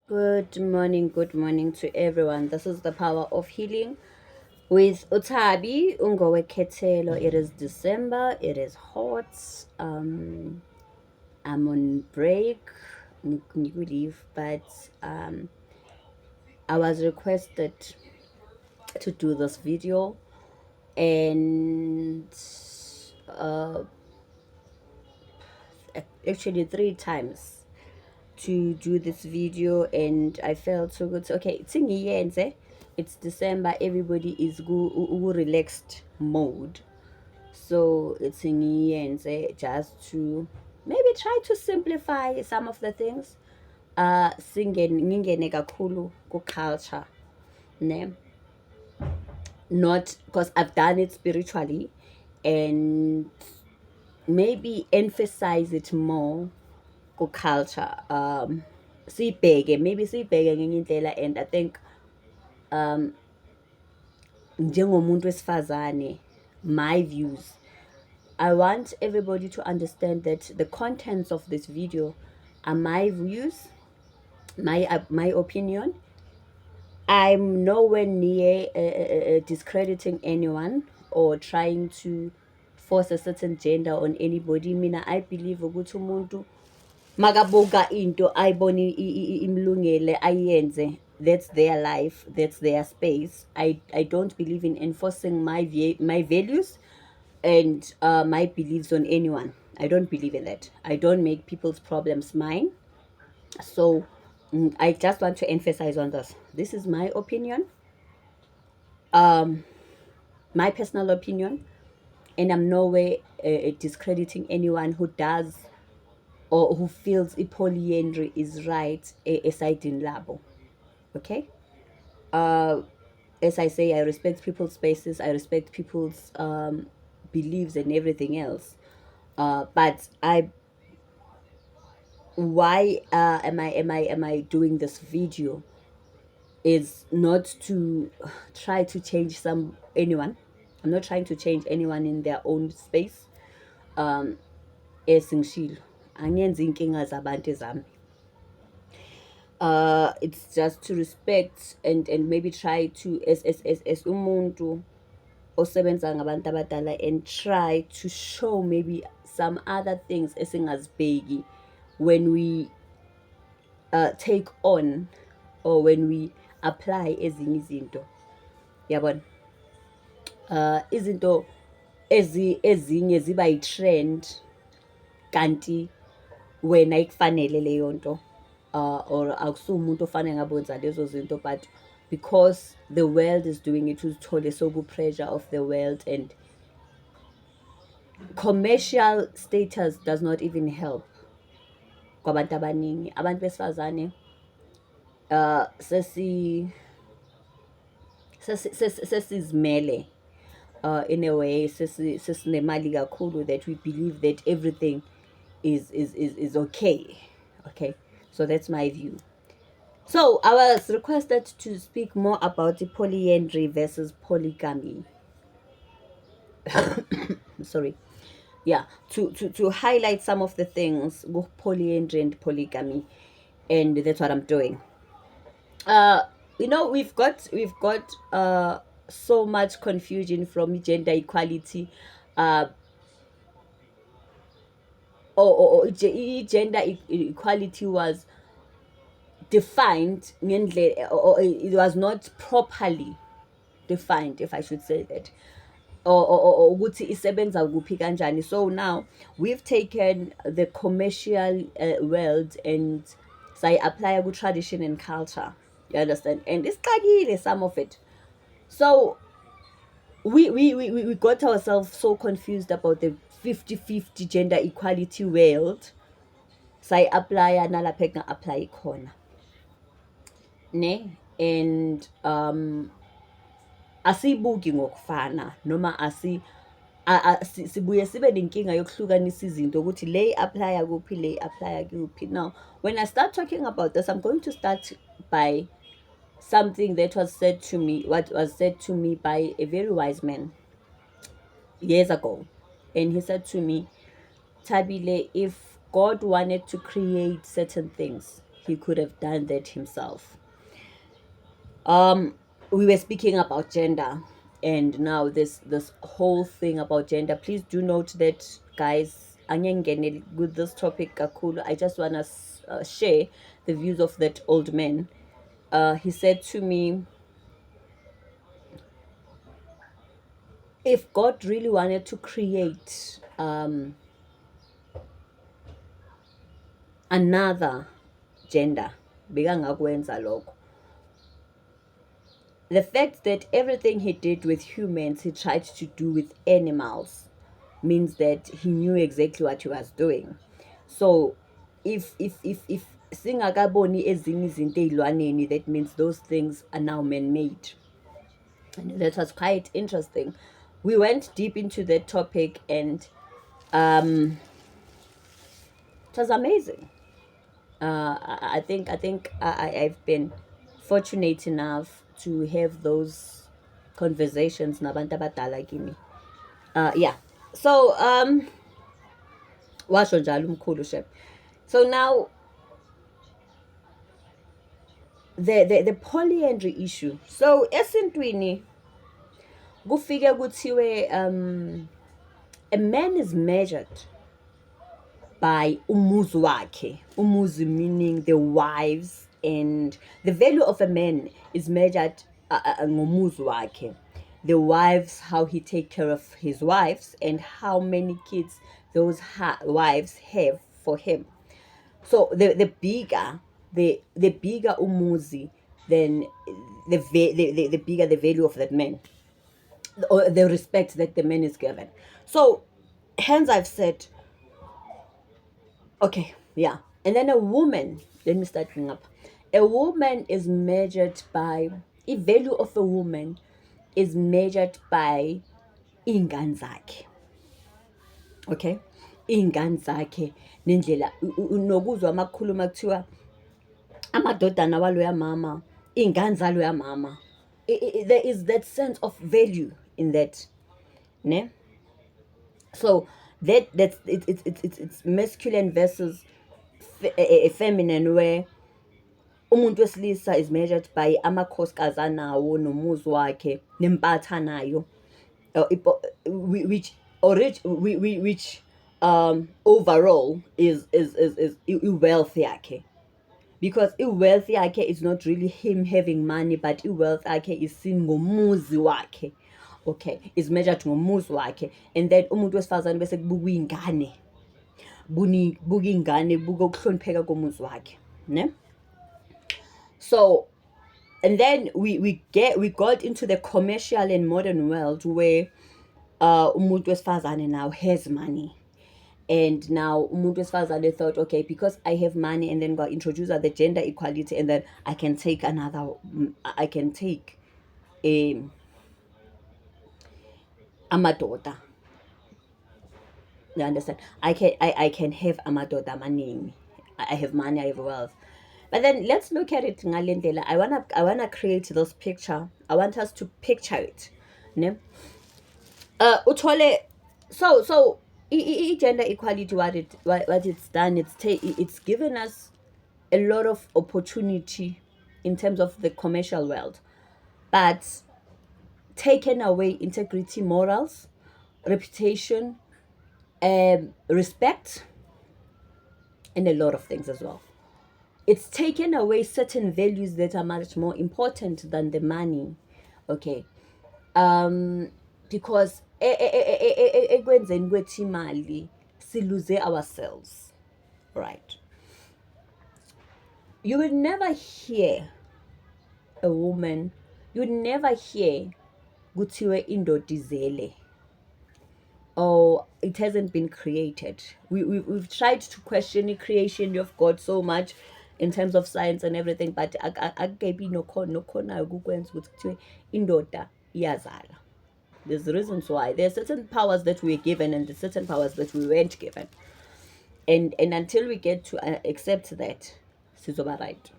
Good morning to everyone. This is the power of healing with Utabi Ungowe Ketelo. It is December, it is hot. I'm on break, leave, but I was requested to do this video and uh, actually three times to do this video, and I felt so good. So, okay, tsingiyenze. It's December, everybody is relaxed mode. So it's ngiyenze just to maybe try to simplify some of the things. Ngingene kakhulu ku culture, ne? Not because I've done it spiritually, and maybe emphasize it more ku-culture. Siyibheke ngenye indlela, and I think njengomuntu wesifazane, my views, I want everybody to understand that the contents of this video are my views, my opinion. I'm nowhere near discrediting anyone or trying to force a certain gender on anybody. Mina, I believe ukuthi umuntu makabuka into ayibone imlungele ayenze. That's their life, that's their space. I don't believe in enforcing my values and my beliefs on anyone. I don't believe in that. I don't make people's problems mine. So I just want to emphasize on this. This is my opinion, my personal opinion, and I'm no way discrediting anyone who does or who feels polyandry is right aside in labo. Okay. As I say, I respect people's spaces, I respect people's beliefs and everything else. But I why am I doing this video is not to try to change anyone. I'm not trying to change anyone in their own space. Esingishilo angenzi inkinga zabantu ezami. It's just to respect and maybe try to as umuntu osebenza ngabantu abadala, and try to show maybe some other things esingazibheki when we take on or when we apply ezinye izinto. Yabona, izinto ezinye ziba yi-trend kanti wena ikufanele leyo nto, or akusumuntu ofanele ngabe wenza lezo zinto, but because the world is doing it, uzithole soku-pressure of the world, and commercial status does not even help kwabantu abaningi. Abantu besifazane sesizimele in a way, sesinemali kakhulu, that we believe that everything is okay. Okay, so that's my view. So I was requested to speak more about the polyandry versus polygamy. Sorry. Yeah, to highlight some of the things with polyandry and polygamy, and that's what I'm doing. We've got so much confusion from gender equality, or gender equality was defined or it was not properly defined, if I should say that, or ukuthi isebenza kuphi kanjani. So now we've taken the commercial world and say apply ku tradition and culture, you understand, and it's some of it. So we got ourselves so confused about the 50-50 gender equality world. Say apply nalapha apply khona, ne, and asibuki ngokufana, noma sibuye sibe nenkinga yokuhlukanisa izinto ukuthi le apply kuphi, le apply kuphi. Now when I start talking about this, I'm going to start by something that was said to me, what was said to me by a very wise man years ago. And he said to me, Tabile, if God wanted to create certain things, he could have done that himself. We were speaking about gender, and now this whole thing about gender. Please do note that, guys, angengene with this topic kakhulu. I just want to share the views of that old man. He said to me, if God really wanted to create another gender, bekangakwenza lokho. The fact that everything he did with humans, he tried to do with animals, means that he knew exactly what he was doing. So, if singakaboni ezinye izinto ey'lwaneni, that means those things are now man-made. And that was quite interesting. We went deep into that topic, and it was amazing. I think I've been fortunate enough to have those conversations nabantu abadala kimi. Yeah. So washo njalo umkhulu shep. So now the polyandry issue. So esintwini kufike kuthiwe a man is measured by umuzi wakhe. Umuzi meaning the wives, and the value of a man is measured ngomuzi wakhe. The wives, how he take care of his wives, and how many kids those wives have for him. So the bigger the bigger umuzi, then the bigger the value of that man, or the respect that the man is given. So hence I've said, okay, yeah. And then a woman, let me start bringing up. A woman is measured by, the value of a woman is measured by iy'ngane zakhe. Okay? Iy'ngane zakhe nendlela unokuzwa makukhuluma kuthiwa amadodana waloya mama, iy'ngane zaloya mama. There is that sense of value in that. Ne? So that's it's masculine versus feminine, where umuntu wesilisa is measured by amakhosikazi anawo nomuzi wakhe nempatho anayo, which overall is i-wealth yakhe, because i-wealth yakhe is not really him having money, but i-wealth yakhe is seen ngomuzi wakhe. Okay, is measured ngomuzi wakhe. And then umuntu wesifazane bese kubukwa iy'ngane, buka iy'ngane, buka ukuhlonipheka komuzi wakhe, ne? So, and then we got into the commercial and modern world, where umuntu wesifazane now has money. And now umuntu wesifazane thought, okay, because I have money, and then got introduced the gender equality, and then I can take amadoda. You understand? I can have amadoda amaningi. I have money, I have wealth. But then let's look at it ngalendlela. I wanna create this picture. I want us to picture it. Ne? Uthole, so gender equality, what it's done, it's given us a lot of opportunity in terms of the commercial world, but taken away integrity, morals, reputation, respect, and a lot of things as well. It's taken away certain values that are much more important than the money. Okay, because ekwenzeni kwethu imali silose ourselves, right? You will never hear a woman, you will never hear kuthiwe indoda izele, or it hasn't been created. We've tried to question the creation of God so much in terms of science and everything, but akukebi nokhonayo kukwenza ukuthi kuthiwe indoda iyazala. There's reasons why. There are certain powers that we were given, and there's certain powers that we weren't given. And until we get to accept that, sizoba right.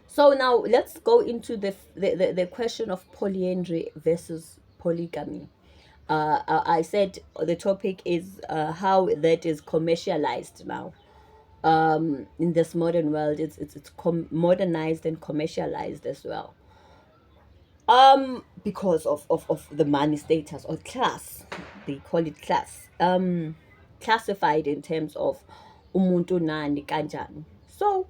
So now let's go into the question of polyandry versus polygamy. I said the topic is how that is commercialized now. in this modern world, it's modernized and commercialized as well. Because of the money status or class, they call it class. Classified in terms of umuntu nani kanjani. So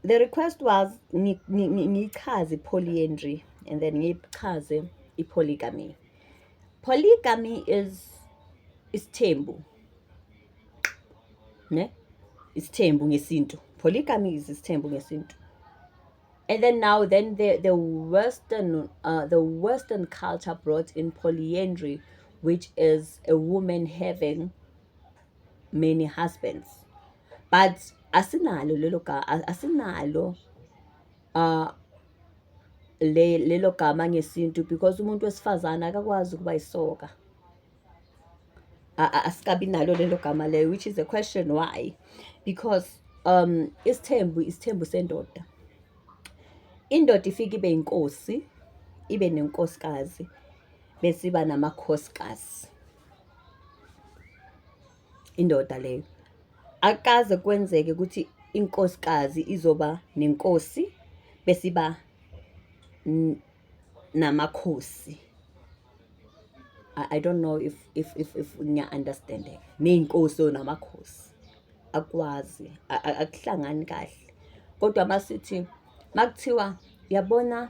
the request was ngichaze polyandry and then ngichaze polygamy. Polygamy is isithembu, ne? Isithembu ngesintu. Polygamy is isithembu ngesintu. And then now then the western culture brought in polyandry, which is a woman having many husbands. But asinalo asinalo lelo gama ngesintu because umuntu wesifazana akakwazi ukuba isoka. Asikabi nalo lelo gama leyo, which is a question why. Because isithembu sendoda. Indoda ifika ibe inkosi, ibe nenkosikazi, bese iba namakhosikazi. Indoda leyo. Akaze kwenzeke ukuthi inkosikazi izoba nenkosi bese iba namakhosi. I don't know if niya understanding. Neyinkosi namakhosi. Akwazi, akuhlangani kahle. Kodwa masithi makuthiwa yabona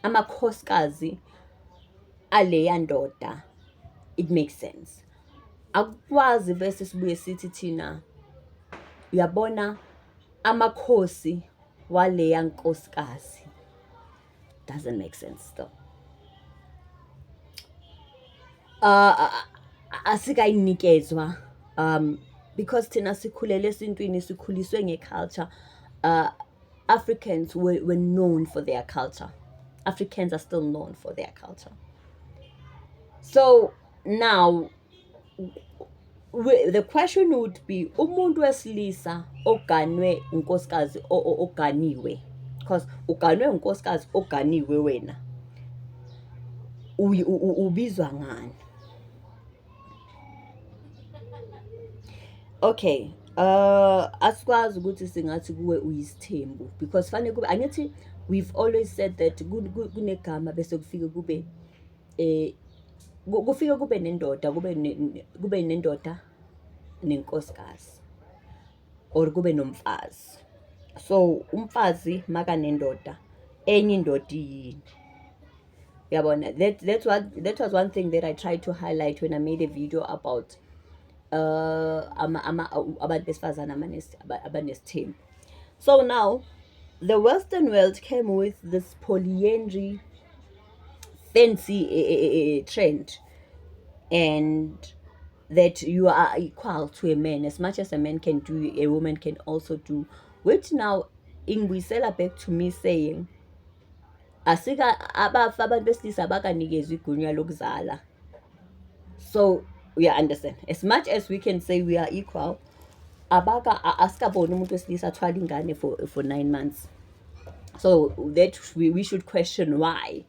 amakhosikazi aleya ndoda, it makes sense. Akwazi bese sibuye sithi thina uyabona amakhosi waleya nkosikazi. Doesn't make sense though. Asikayinikezwa because thina sikhulele esintwini, sikhuliswe ngeculture. Africans were known for their culture. Africans are still known for their culture. So now the question would be umuntu wesilisa oganwe unkosikazi oganiwe, because uganwe unkosikazi oganiwe wena ubizwa ngani? Okay, asikwazi ukuthi singathi kuwe uyisithembu because fanele kube, angithi we've always said that kunegama bese kufike kube kufike kube nendoda, kube nendoda nenkosikazi or kube nomfazi. So umfazi maka nendoda, enye indoda yini? Yabona, that was one thing that I tried to highlight when I made a video about abantu besifazane abanesithembu. So now the Western world came with this polyandry fancy trend, and that you are equal to a man. As much as a man can do, a woman can also do, which now ingibuyisela back to me saying abantu besilisa abakanikezwa igunya lokuzala. So we understand, as much as we can say we are equal, asikaboni umuntu wesilisa athwala ingane for 9 months. So that we should question why.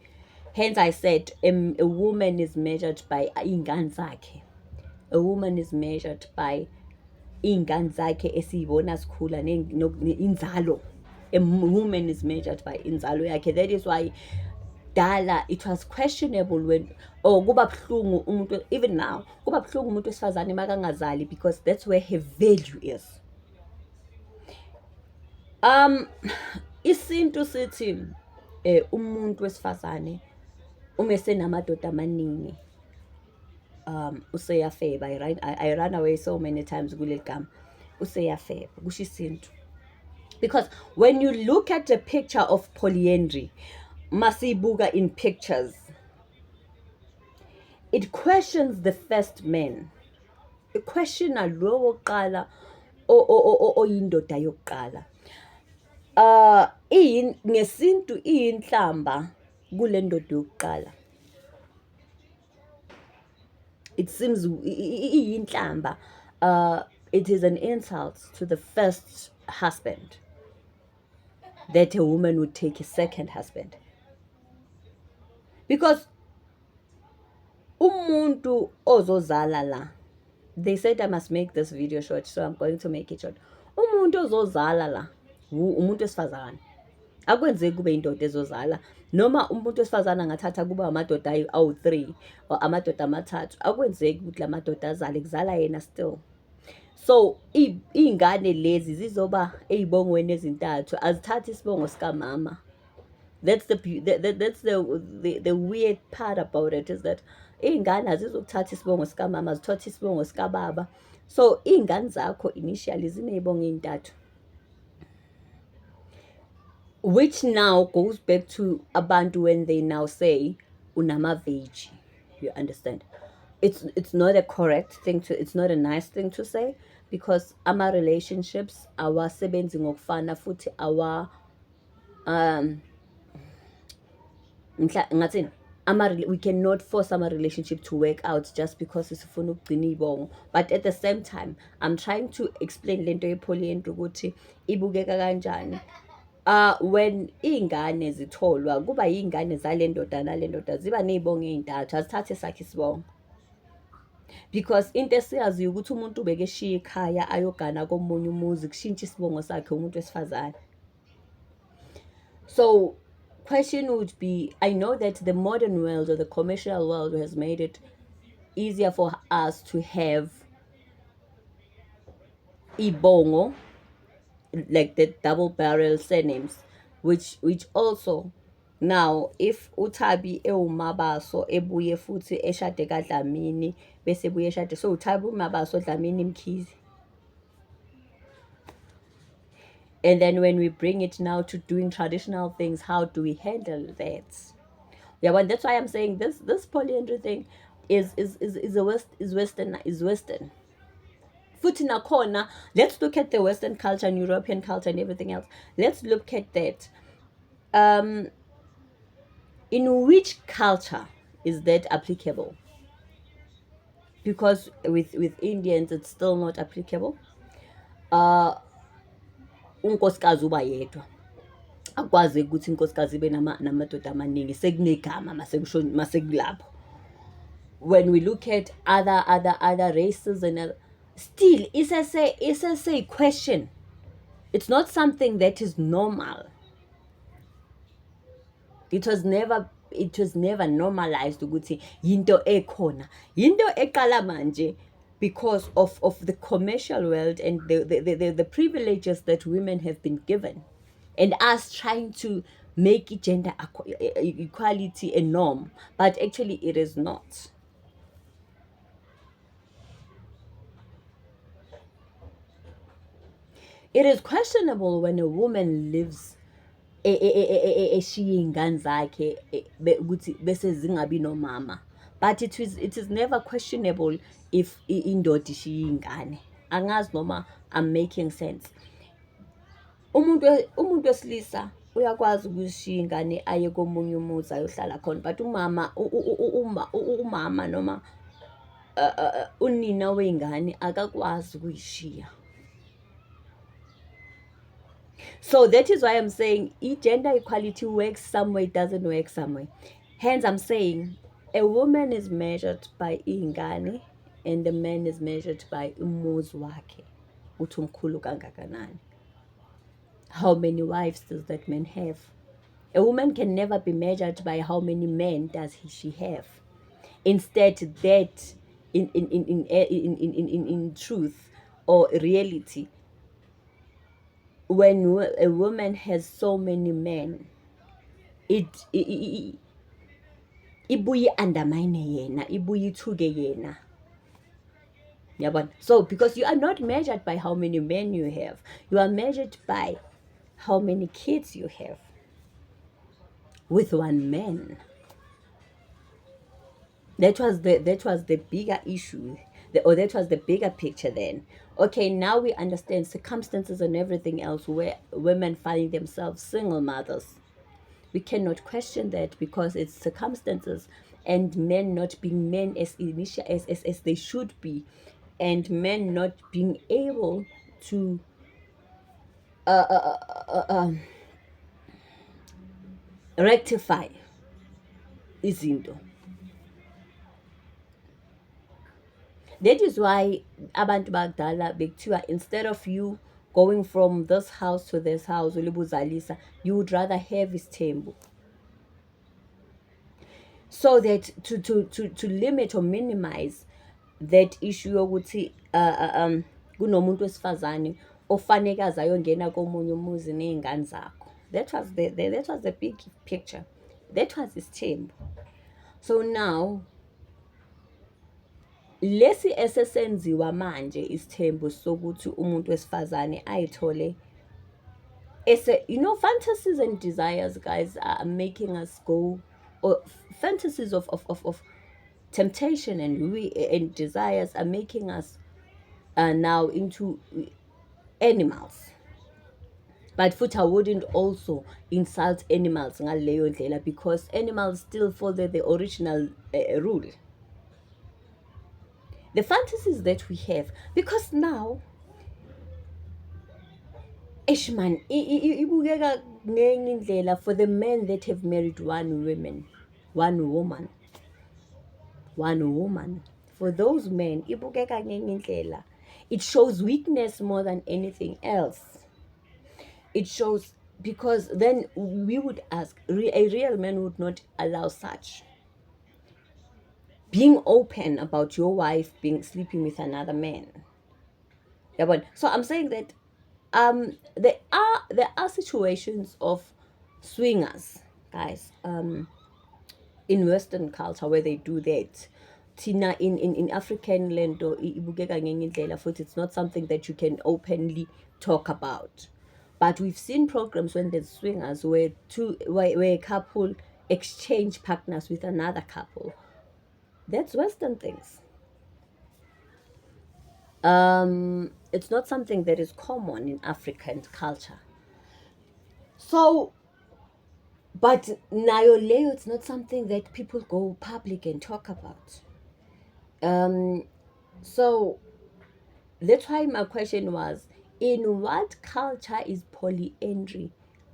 Hence I said a woman is measured by iy'ngane zakhe. A woman is measured by iy'ngane zakhe esiyibona sikhula inzalo. A woman is measured by inzalo yakhe. That is why dala it was questionable when kuba buhlungu umuntu, even now kuba buhlungu umuntu wesifazane makangazali, because that's where her value is. Isintu sithi umuntu wesifazane uma senamadoda amaningi useyafeba, right? I ran away so many times kuleli gama useyafeba kusho isintu. Because when you look at the picture of polyandry, masibuka in pictures, it questions the first man. It questions lo wokuqala oyindoda yokuqala. Ngesintu iyinhlamba kule ndoda yokuqala. It seems iyinhlamba. It is an insult to the first husband that a woman would take a second husband. Because umuntu ozozala la, they said I must make this video short, so I'm going to make it short. Umuntu ozozala la umuntu wesifazane. Akwenzeki kube indoda ezozala, noma umuntu wesifazane angathatha kuba amadoda awu-3 or amadoda amathathu. Akwenzeki ukuthi la madoda azale, kuzala yena still. So iy'ngane lezi zizoba ey'bongweni ezintathu, azithathi isibongo sikamama. That's the weird part about it, is that iy'ngane azizokuthatha isibongo sikamama, zithathe isibongo sikababa. So iy'ngane zakho initially ziney'bongo ey'ntathu, which now goes back to abantu when they now say unamaveji. You understand? It's not a correct thing to, it's not a nice thing to say, because ama relationships awasebenzi ngokufana futhi ngathini, we cannot force our relationship to work out just because sifuna ukugcina ibongo. But at the same time, I'm trying to explain lento ye-polyandry ukuthi ibukeka kanjani. When iy'ngane zitholwa, kuba yiy'ngane zale ndoda nale ndoda, ziba ney'bongo ey'ntathu, azithathe sakhe isibongo. Because into esiyaziyo ukuthi umuntu bekeshiya ikhaya ayogana komunye umuzi, kushintsha isibongo sakhe umuntu wesifazane. So question would be, I know that the modern world or the commercial world has made it easier for us to have ibongo, like the double barrel surnames, which also now, if uThabi ewumabaso ebuye futhi eshade kaDlamini bese ebuye eshade, so uThabi umabaso Dlamini Mkhize. And then when we bring it now to doing traditional things, how do we handle that? Yeah, well, that's why I'm saying this polyandry thing is Western. Futhi nakhona, let's look at the Western culture and European culture and everything else. Let's look at that. In which culture is that applicable? Because with Indians, it's still not applicable. Unkosikazi uba yedwa akwazi ukuthi inkosikazi ibe namadoda amaningi, sekunegama masekulapho. When we look at other races and still it's a question. It's not something that is normal. It was never normalized ukuthi yinto ekhona, yinto eqala manje because of the commercial world and the privileges that women have been given, and us trying to make gender equality a norm, but actually it is not. It is questionable when a woman lives eshiya iy'ngane zakhe ukuthi bese zingabi nomama, but it is never questionable if indoda ishiya iy'ngane. Angazi noma I'm making sense. Umuntu wesilisa uyakwazi ukuzishiya ingane aye komunye umuzi ayohlala khona, but umama noma unina wey'ngane akakwazi ukuyishiya. So that is why I'm saying gender equality works somewhere, it doesn't work somewhere. Hence I'm saying a woman is measured by ingane and the man is measured by umuzi wakhe, uthi umkhulu kangakanani. How many wives does that man have? A woman can never be measured by how many men does she have. Instead, that in truth or reality, when a woman has so many men, ibuye undermine yena, ibuye ithuke yena. Yabona? So because you are not measured by how many men you have, you are measured by how many kids you have with one man. That was the bigger issue, or that was the bigger picture then. Okay, now we understand circumstances and everything else where women find themselves single mothers. We cannot question that because it's circumstances, and men not being men as they should be, and men not being able to rectify izinto. That is why abantu bakudala bekuthiwa, instead of you going from this house to this house, ulibuzalisa, you would rather have Isthembu. So that to limit or minimize that issue yokuthi kunomuntu wesifazane ofanekazi ayongena komunye umuzi nezingane zakho. That was the big picture. That was Isthembu. So now lesi esesenziwa manje Isthembu sokuthi umuntu wesifazane ayithole fantasies and desires, guys, are making us go, or fantasies of temptation and desires are making us now into animals. But futhi I wouldn't also insult animals ngaleyo ndlela, because animals still follow the original rule. The fantasies that we have, because now man, ibukeka ngenye indlela for the men that have married one woman. For those men, ibukeka ngenye indlela. It shows weakness more than anything else. It shows, because then we would ask, a real man would not allow such. Being open about your wife sleeping with another man. Yeah, but so I'm saying that there are situations of swingers, guys, in Western culture where they do that. Tina in African land or ibukeka ngenye indlela, futhi it's not something that you can openly talk about. But we've seen programs when there's swingers where a couple exchange partners with another couple. That's Western things. It's not something that is common in African culture. So, but nayo leyo, it's not something that people go public and talk about. So that's why my question was, in what culture is polyandry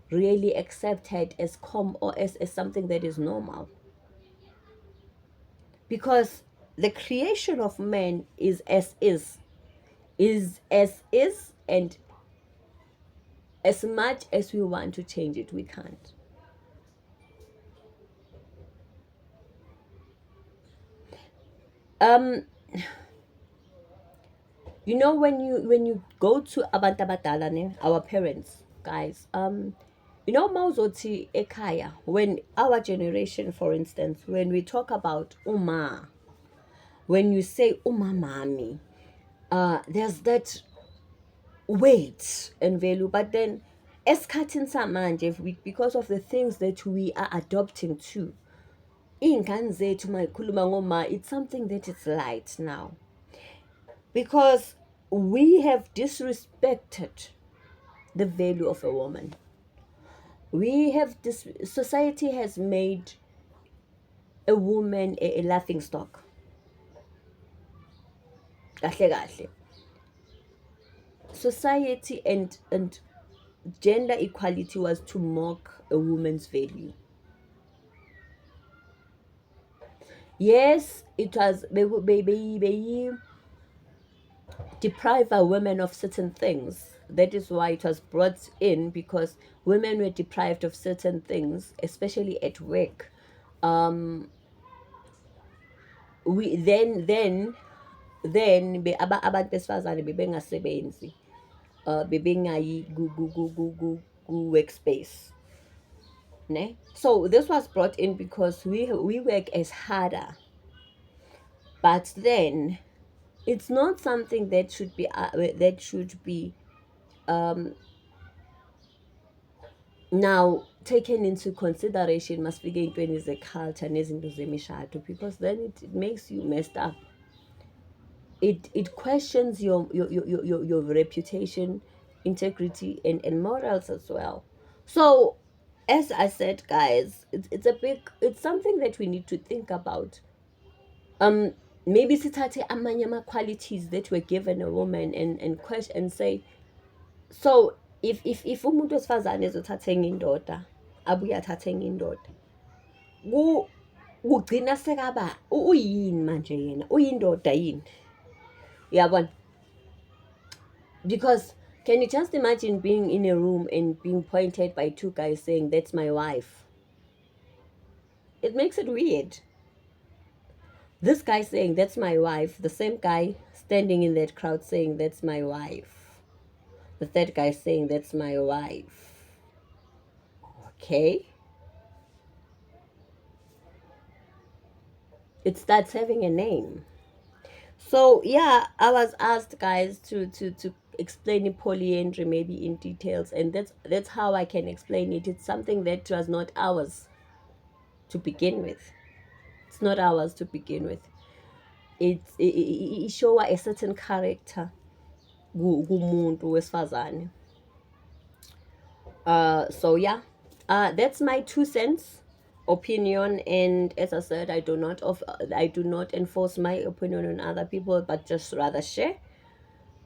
really accepted as or as something that is normal? Because the creation of man is as is, and as much as we want to change it, we can't. When you go to abantu abadala, our parents, guys, mawuzothi ekhaya, when our generation, for instance, when we talk about when you say umamami, there's that weight and value. But then esikhathini samanje, because of the things that we are adopting to, iy'ngane zethu mayikhuluma ngoma, it's something that is light now, because we have disrespected the value of a woman. Society has made a woman a laughing stock. Kahle. Society and gender equality was to mock a woman's value. Yes, it was baby deprive a women of certain things. That is why it was brought in, because women were deprived of certain things, especially at work. We then abantu besifazane bebengasebenzi, bebengayi ku workspace. Ne? So this was brought in because we work as harder. But then it's not something that should be now taken into consideration. Must be going is a culture nezinto zemishado, because then it makes you messed up. It questions your reputation, integrity, and morals as well. So as I said, guys, it's something that we need to think about. Maybe sithathe amanye ama-qualities that were given a woman and question and say, so if umuntu wesifazane ezothatha enye indoda, abuye athathe enye indoda, kugcina sekaba uyini manje yena, uyindoda yini, uyabona? Because Can you just imagine being in a room and being pointed by two guys saying, "That's my wife"? It makes it weird. This guy saying, "That's my wife," the same guy standing in that crowd saying, "That's my wife." The third guy saying, "That's my wife." Okay. It starts having a name. So yeah, I was asked, guys, to explain polyandry maybe in details, and that's how I can explain it. It's something that was not ours to begin with. It's not ours to begin with. It show a certain character kumuntu wesifazane. So yeah, that's my 2 cents opinion. And as I said, I do not enforce my opinion on other people, but just rather share.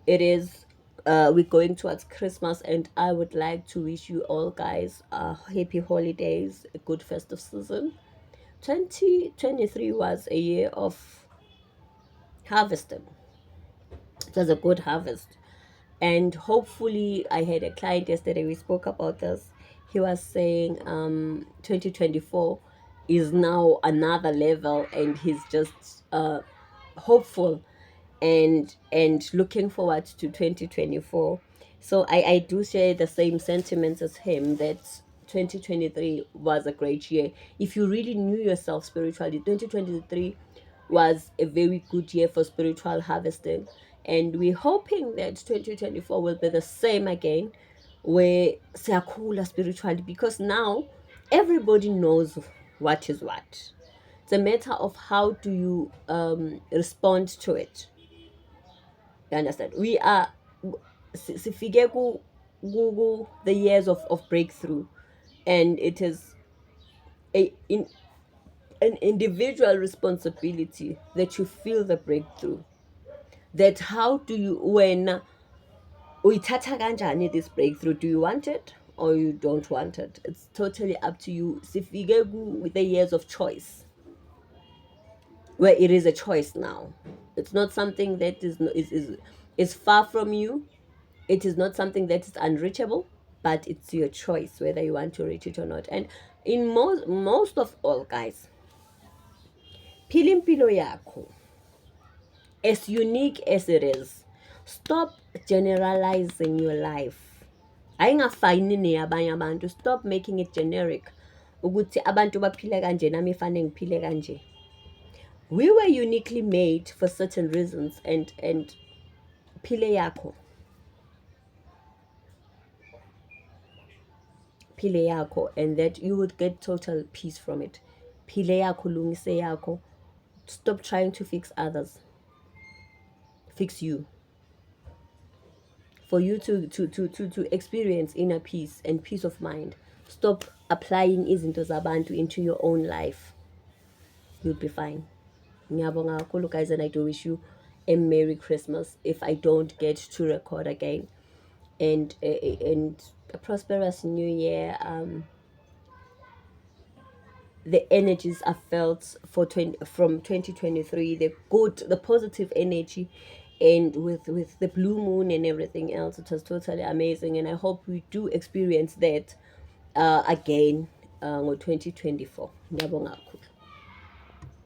It is we're going towards Christmas, and I would like to wish you all, guys, happy holidays, a good festive season. 2023 was a year of harvesting. It was a good harvest. And hopefully, I had a client yesterday, we spoke about this. He was saying 2024 is now another level, and he's just hopeful and looking forward to 2024. So I do share the same sentiments as him, that 2023 was a great year. If you really knew yourself spiritually, 2023 was a very good year for spiritual harvesting, and we're hoping that 2024 will be the same again, where siyakhula spiritually, because now everybody knows what is what. It's a matter of how do you respond to it. You understand? We are sifike the years of breakthrough, and it is in an individual responsibility that you feel the breakthrough. That how do you, when uyithatha kanjani this breakthrough? Do you want it or you don't want it? It's totally up to you. Sifike with the years of choice, where it is a choice now. It's not something that is far from you. It is not something that is unreachable, but it's your choice whether you want to reach it or not. And in most of all, guys, phila impilo yakho, as unique as it is. Stop generalizing your life. Ayingafani neyabanye abantu. Stop making it generic. Ukuthi abantu baphile kanje nami fanele ngiphile kanje. We were uniquely made for certain reasons, and phile yakho. Phile yakho, and that you would get total peace from it. Phile yakho, lungise yakho. Stop trying to fix others. Fix you. For you to experience inner peace and peace of mind. Stop applying izinto zabantu into your own life. You'll be fine. Ngiyabonga kakhulu, guys, and I do wish you a Merry Christmas if I don't get to record again. And a prosperous new year. The energies are felt from 2023, the positive energy, and with the blue moon and everything else. It was totally amazing, and I hope we do experience that again, 2024. Ngiyabonga kakhulu.